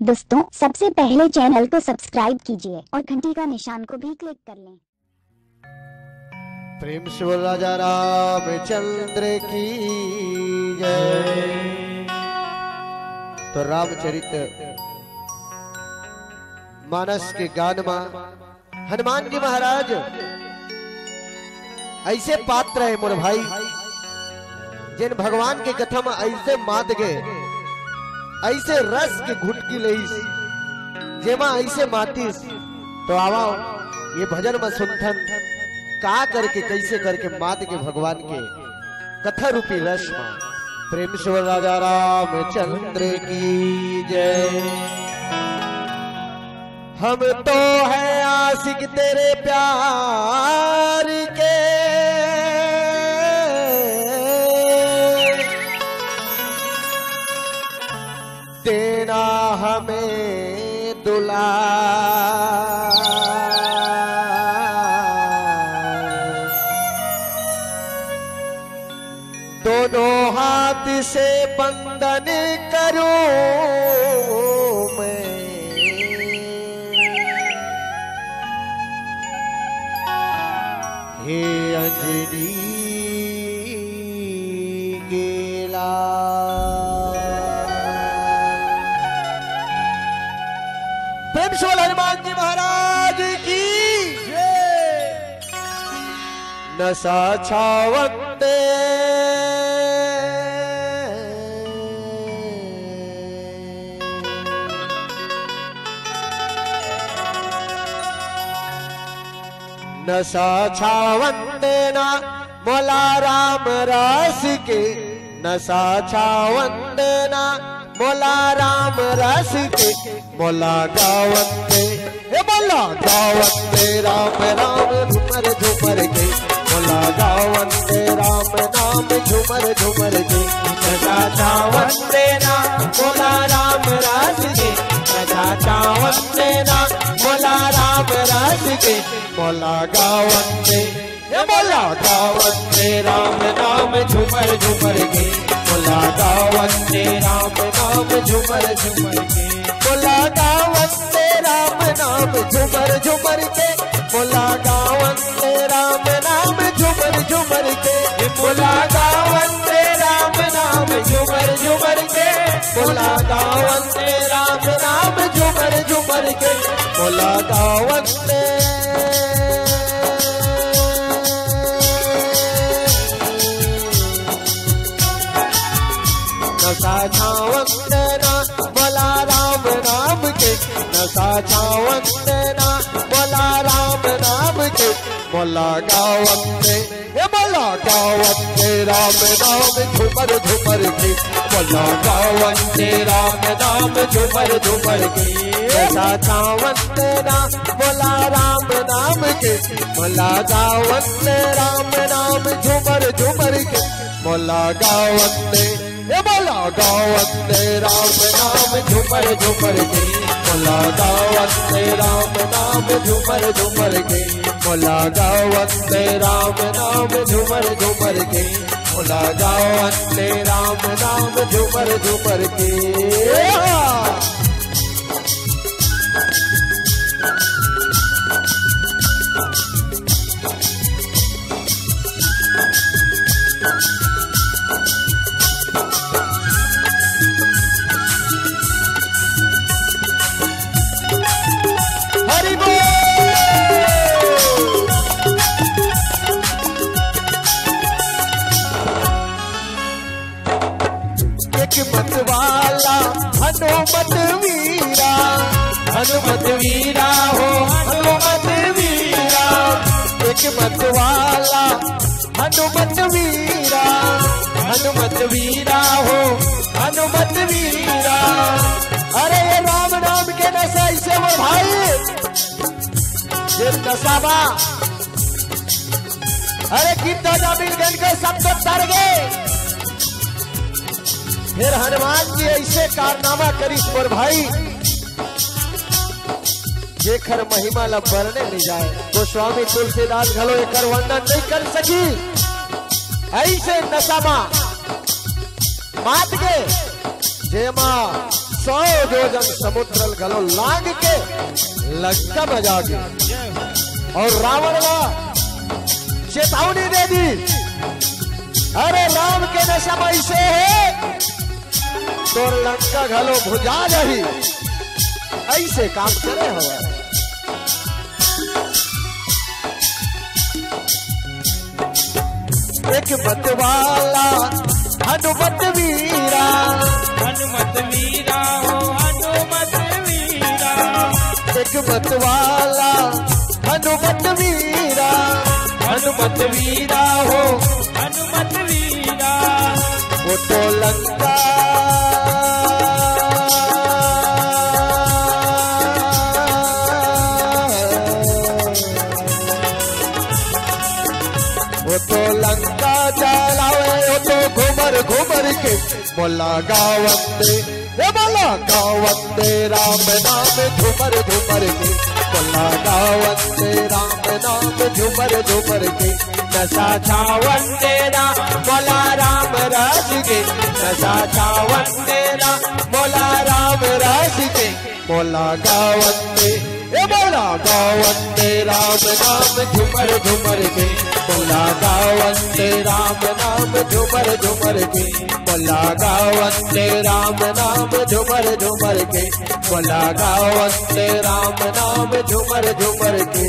दोस्तों सबसे पहले चैनल को सब्सक्राइब कीजिए और घंटी का निशान को भी क्लिक कर लें। प्रेम से बोल राजा रामचंद्र की जय। तो रामचरित मानस के गान में हनुमान जी महाराज ऐसे पात्र है मोर भाई, जिन भगवान के कथा में ऐसे मात गए, ऐसे रस के घुटकी लईस जेमा ऐसे मातिस। तो आवा ये भजन में सुनथन का करके कैसे करके मात के भगवान के कथा रूपी रस में। प्रेम से राजा रामचंद्र की जय। हम तो है आशिक तेरे प्यार के, देना हमें दुलार। दोनों हाथ से बंधन करूं मैं, हे अंजनी गेला। प्रेम से हनुमान जी महाराज की जय। नशा छावंदे नशा छावंदे ना मोला राम रस के, नशा छावंदे ना मोला राम रस के, मोला गावंदे हे मोला गावंदे राम राम झूमर झूमर के, मोला गावंदे राम नाम झूमर झूमर के। नशा छावंदे ना मोला राम रस के, नशा छावंदे ना मोला राम रस के, मोला गावंदे हे मोला गावंदे राम नाम झूमर झूमर के, मोला गावंदे राम नाम झूमर झूमर के, मोला गावंदे राम नाम झूमर झूमर के, मोला गावंदे राम नाम झूमर झूमर के, मोला गावंदे राम नाम झूमर झूमर के, मोला गावंदे राम नाम झूमर झूमर के, मोला गावंदे नशा छावंदे ना बोला राम नाम के, नशा छावंदे ना बोला राम नाम के, बोला गावंदे हे बोला गावंदे राम नाम झूमर झूमर के, बोला गावंदे राम नाम झूमर झूमर के। नशा छावंदे ना बोला राम नाम के, बोला गावंदे राम नाम झूमर झूमर के, बोला गावंदे हे बोला गावंदे राम नाम झूमर झूमर के, बोला गावंदे राम नाम झूमर झूमर के, बोला गावंदे राम नाम झूमर झूमर के, बोला गावंदे राम नाम झूमर झूमर के। मत वाला हनुमत वीरा, हनुमत वीरा हो हनुमत वीरा, एक मत वाला हनुमत वीरा, हनुमत वीरा हो हनुमत वीरा। अरे ये राम नाम के नशा ऐसे वो भाई, ये नशाबा अरे कितना जमीन गन के सब तो तर गए। फिर हनुमान जी ऐसे कारनामा करी मोर भाई, जेखर महिमा ला वर्णन नहीं जाए। तो स्वामी तुलसीदास घलो एकर वर्णन नहीं कर सकी। ऐसे नशामा मात के जेमा 100 योजन समुद्र गलो लाग के लंका बजा के और रावण का चेतावनी दे दी। अरे राम के नशा ऐसे है तो लंका घलो भुजा जाही, ऐसे काम करे हो। एक मतवाला हनुमत वीरा, हनुमत वीरा हो हनुमत वीरा, एक मतवाला हनुमत वीरा, हनुमत वीरा हो हनुमत वीरा, वो तो लंका लंका जलावे, वो तो घूमर घूमर के बोला गावंदे, ये बोला गावंदे राम नाम झूमर झूमर के, बोला गावंदे राम नाम झूमर झूमर के, नशा छावंदे राम बोला राम रस के, नशा छावंदे राम बोला राम रस के, बोला गावंदे, ये बोला गावंदे राम नाम झूमर झूमर के, बोला गावंदे राम नाम झूमर झूमर के, बोला गावंदे राम नाम झूमर झूमर के, बोला गावंदे राम नाम झूमर झूमर के।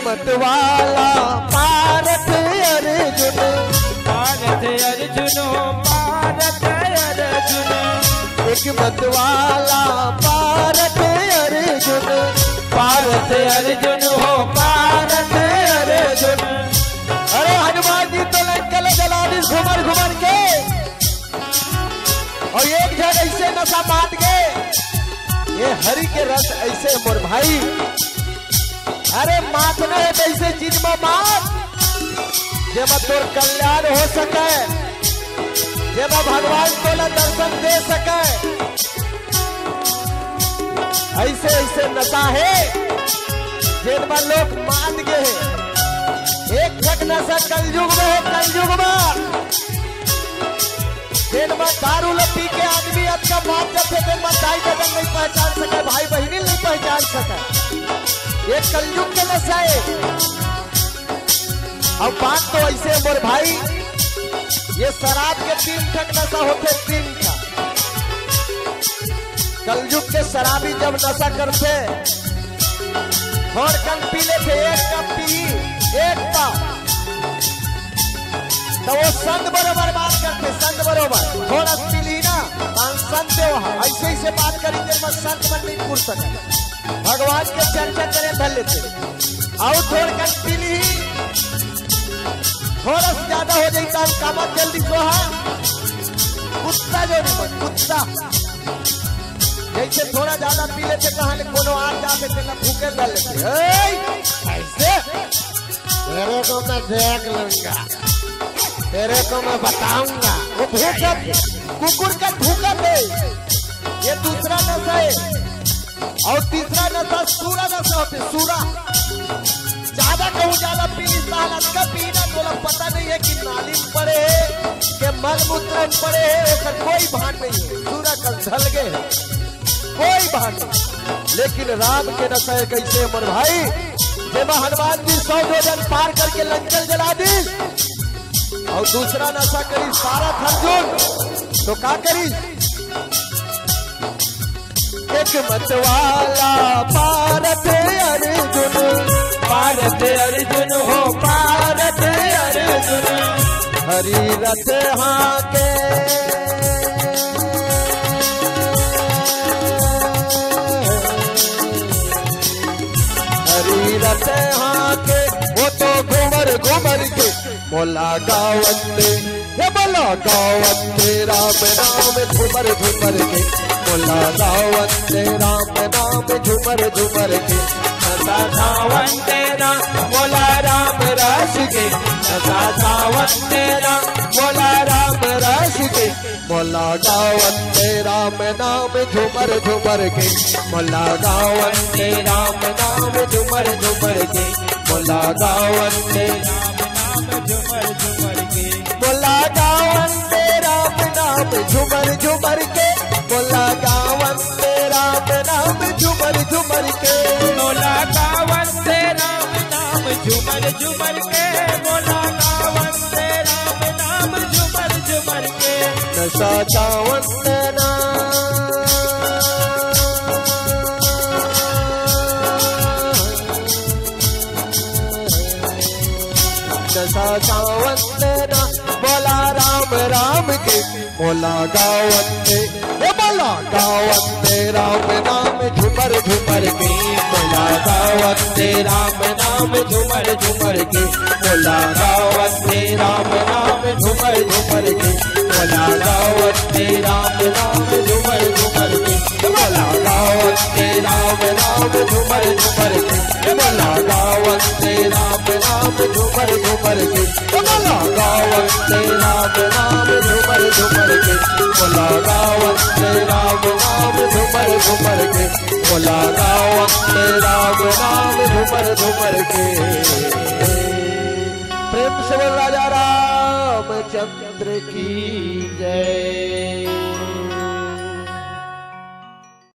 मतवाला पारथ अर्जुन, पारथ अर्जुन हो पारथ अर्जुन, एक मतवाला पारथ अर्जुन, पारथ अर्जुन हो पारथ अर्जुन। अरे हनुमान जी तो लंका जला दी घुमर घुमर के, और एक जन ऐसे नशा बांट गए, ये हरि के रस ऐसे मोर भाई, अरे मातने ऐसे चीज में मात जब तोर कल्याण हो सके, जब भगवान को दर्शन दे सके, ऐसे ऐसे नशा है जिनमें लोग मान गए। एक ठक नशा कलयुग में है, कलयुग में जिनमें दारू पी के आदमी अच्छा बात करते थे, भाई बहन नहीं पहचान सके, भाई बहनी नहीं पहचान सके, ये कलयुग के नशा है। अब बात तो ऐसे मोर भाई, ये शराब के 3 ठक नशा होते, 3 का कलयुग के शराबी जब नशा करते और कल पी लेते, 1 कप पी 1 पाव, तो वो संत बरोबर बात करते, संत बरोबर थोड़ा पी ली ना संत वहां ऐसे ही से बात करी जब संत मन नहीं पूछ सके, भगवान के चर्चा करें धर लेते, और थोड़ कर पी ली थोड़ा ज्यादा हो जाता कामत जल्दी सोहा, कुत्ता जो नहीं कुत्ता जैसे थोड़ा ज्यादा पी लेते, कहानी कोनो आ जाते थे ना भूखे धर लेते, ऐसे तेरे को मैं देख लूंगा, तेरे को मैं बताऊंगा, वो भूखा कुकुर का भूखा थे। ये दूसरा नशा है, और तीसरा नशा सूरा नशा होते, सूरा ज्यादा कहूँ ज्यादा पीली सालत का पीना, तो पता नहीं है कि नाली में पड़े है कि मल मूत्र में पड़े है, उसका कोई भान नहीं है, सूरा कल ढल गए है, कोई भान नहीं। लेकिन राम के नशा कैसे मर भाई, जब हनुमान जी 100 योजन पार करके लंका जला दी, और दूसरा नशा करी सारा अर्जुन, तो क्या करी, एक मतवाला पारथ अर्जुन, पारथ अर्जुन हो पारथ अर्जुन, हरि रथ हाके, हरि रथ हाके, वो तो घूमर घूमर के बोला गावंदे, ये बोला गावंदे राम नाम झूमर झूमर के, बोला गावंदे राम नाम झूमर झूमर के, नशा सावन तेरा बोला राम रस के, नशा सावन तेरा बोला राम रस के, मोला गावन तेरा में नाम झूमर झूमर के, मोला गावन तेरा नाम झुमर झुमर के, बोला गावन तेरा नाम झुमर झुमर के, मोला गावन तेरा में नाम झूमर झूमर के, मोला गावन तेरा में नाम झूमर झूमर के, बोला गावन तेरा नाम झुमर झुमर के, बोला गावन तेरा नाम झुमर झुमर के, नशा चावन तेरा नशा चावन तेरा बोला राम राम के, बोला गावन बोला गावन तेरा में नाम झूमर झूमर के, बोला गावन तेरा नाम झुमर झुमर के, बोला गावन तेरा नाम झुमर झुमर के, बोला गावन तेरा नाम झुमर झुमर के, बोला गावन तेरा नाम झुमर झुमर के, बोला गावन तेरा नाम झुमर झुमर के, बोला गावन तेरा नाम झुमर झुमर के, बोला गावन तेरा नाम झुमर झुमर के, बोला गावन तेरा नाम झुमर झुमर के। प्रेम से बोल राजा रामचंद्र की जय।